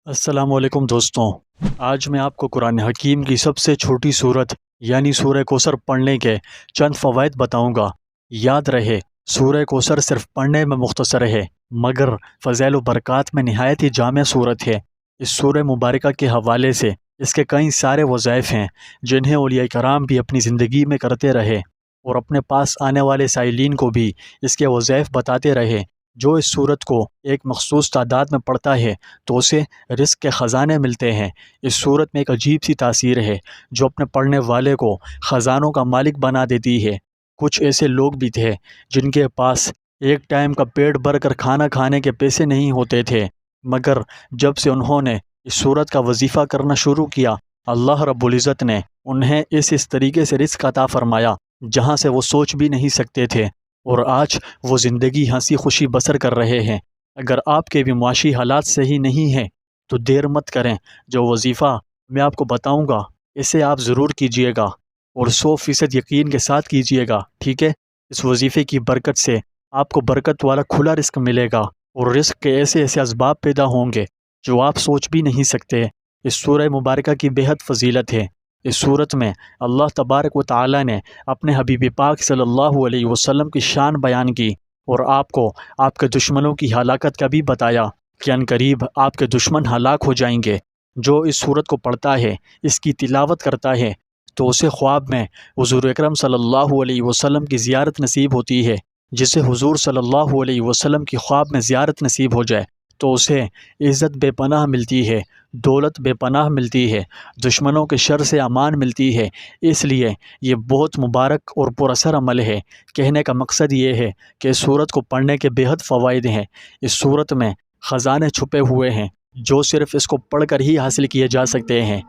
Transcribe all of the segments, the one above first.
السلام علیکم دوستوں، آج میں آپ کو قرآن حکیم کی سب سے چھوٹی سورت یعنی سورہ کوثر پڑھنے کے چند فوائد بتاؤں گا۔ یاد رہے، سورہ کوثر صرف پڑھنے میں مختصر ہے مگر فضائل و برکات میں نہایت ہی جامع سورت ہے۔ اس سورہ مبارکہ کے حوالے سے اس کے کئی سارے وظائف ہیں جنہیں اولیاء کرام بھی اپنی زندگی میں کرتے رہے اور اپنے پاس آنے والے سائلین کو بھی اس کے وظائف بتاتے رہے۔ جو اس سورت کو ایک مخصوص تعداد میں پڑھتا ہے تو اسے رزق کے خزانے ملتے ہیں۔ اس سورت میں ایک عجیب سی تاثیر ہے جو اپنے پڑھنے والے کو خزانوں کا مالک بنا دیتی ہے۔ کچھ ایسے لوگ بھی تھے جن کے پاس ایک ٹائم کا پیٹ بھر کر کھانا کھانے کے پیسے نہیں ہوتے تھے، مگر جب سے انہوں نے اس سورت کا وظیفہ کرنا شروع کیا، اللہ رب العزت نے انہیں اس طریقے سے رزق عطا فرمایا جہاں سے وہ سوچ بھی نہیں سکتے تھے، اور آج وہ زندگی ہنسی خوشی بسر کر رہے ہیں۔ اگر آپ کے بھی معاشی حالات صحیح نہیں ہیں تو دیر مت کریں، جو وظیفہ میں آپ کو بتاؤں گا اسے آپ ضرور کیجئے گا اور 100% یقین کے ساتھ کیجئے گا، ٹھیک ہے؟ اس وظیفے کی برکت سے آپ کو برکت والا کھلا رزق ملے گا اور رزق کے ایسے ایسے اسباب پیدا ہوں گے جو آپ سوچ بھی نہیں سکتے۔ اس سورہ مبارکہ کی بہت فضیلت ہے۔ اس سورت میں اللہ تبارک و تعالی نے اپنے حبیب پاک صلی اللہ علیہ وسلم کی شان بیان کی اور آپ کو آپ کے دشمنوں کی ہلاکت کا بھی بتایا کہ عنقریب آپ کے دشمن ہلاک ہو جائیں گے۔ جو اس سورت کو پڑھتا ہے، اس کی تلاوت کرتا ہے تو اسے خواب میں حضور اکرم صلی اللہ علیہ وسلم کی زیارت نصیب ہوتی ہے۔ جسے حضور صلی اللہ علیہ وسلم کی خواب میں زیارت نصیب ہو جائے تو اسے عزت بے پناہ ملتی ہے، دولت بے پناہ ملتی ہے، دشمنوں کے شر سے امان ملتی ہے۔ اس لیے یہ بہت مبارک اور پر اثر عمل ہے۔ کہنے کا مقصد یہ ہے کہ اس سورت کو پڑھنے کے بہت فوائد ہیں۔ اس سورت میں خزانے چھپے ہوئے ہیں جو صرف اس کو پڑھ کر ہی حاصل کیے جا سکتے ہیں۔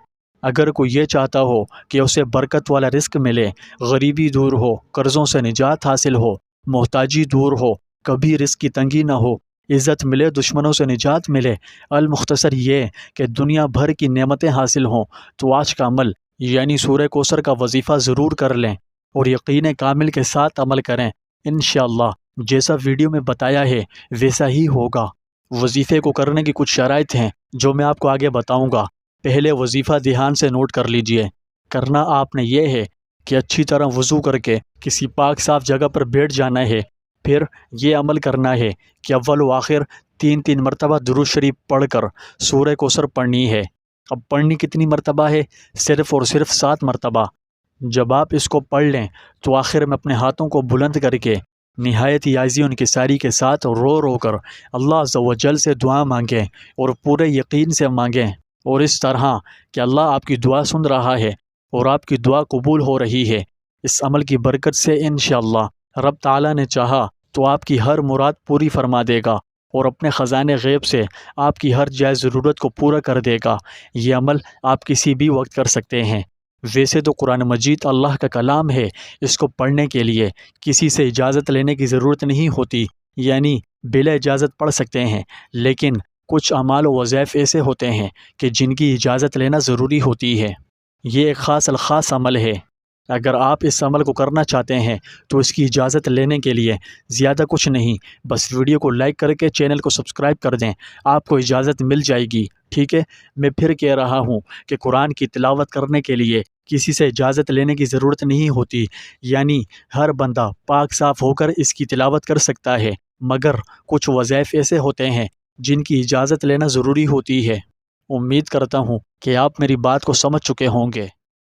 اگر کوئی یہ چاہتا ہو کہ اسے برکت والا رزق ملے، غریبی دور ہو، قرضوں سے نجات حاصل ہو، محتاجی دور ہو، کبھی رزق کی تنگی نہ ہو، عزت ملے، دشمنوں سے نجات ملے، المختصر یہ کہ دنیا بھر کی نعمتیں حاصل ہوں، تو آج کا عمل یعنی سورہ کوثر کا وظیفہ ضرور کر لیں اور یقین کامل کے ساتھ عمل کریں۔ انشاءاللہ جیسا ویڈیو میں بتایا ہے ویسا ہی ہوگا۔ وظیفے کو کرنے کی کچھ شرائط ہیں جو میں آپ کو آگے بتاؤں گا۔ پہلے وظیفہ دھیان سے نوٹ کر لیجئے۔ کرنا آپ نے یہ ہے کہ اچھی طرح وضو کر کے کسی پاک صاف جگہ پر بیٹھ جانا ہے۔ پھر یہ عمل کرنا ہے کہ اول و آخر 3 مرتبہ درود شریف پڑھ کر سورہ کوثر پڑھنی ہے۔ اب پڑھنی کتنی مرتبہ ہے؟ صرف اور صرف 7 مرتبہ۔ جب آپ اس کو پڑھ لیں تو آخر میں اپنے ہاتھوں کو بلند کر کے نہایت ہی عاجزی و انکساری کے ساتھ رو رو کر اللہ عز و جل سے دعا مانگیں اور پورے یقین سے مانگیں، اور اس طرح کہ اللہ آپ کی دعا سن رہا ہے اور آپ کی دعا قبول ہو رہی ہے۔ اس عمل کی برکت سے انشاءاللہ رب تعالیٰ نے چاہا تو آپ کی ہر مراد پوری فرما دے گا اور اپنے خزانے غیب سے آپ کی ہر جائز ضرورت کو پورا کر دے گا۔ یہ عمل آپ کسی بھی وقت کر سکتے ہیں۔ ویسے تو قرآن مجید اللہ کا کلام ہے، اس کو پڑھنے کے لیے کسی سے اجازت لینے کی ضرورت نہیں ہوتی، یعنی بلا اجازت پڑھ سکتے ہیں، لیکن کچھ اعمال و وظائف ایسے ہوتے ہیں کہ جن کی اجازت لینا ضروری ہوتی ہے۔ یہ ایک خاص الخاص عمل ہے۔ اگر آپ اس عمل کو کرنا چاہتے ہیں تو اس کی اجازت لینے کے لیے زیادہ کچھ نہیں، بس ویڈیو کو لائک کر کے چینل کو سبسکرائب کر دیں، آپ کو اجازت مل جائے گی، ٹھیک ہے؟ میں پھر کہہ رہا ہوں کہ قرآن کی تلاوت کرنے کے لیے کسی سے اجازت لینے کی ضرورت نہیں ہوتی، یعنی ہر بندہ پاک صاف ہو کر اس کی تلاوت کر سکتا ہے، مگر کچھ وظائف ایسے ہوتے ہیں جن کی اجازت لینا ضروری ہوتی ہے۔ امید کرتا ہوں کہ آپ میری بات کو سمجھ چکے ہوں گے۔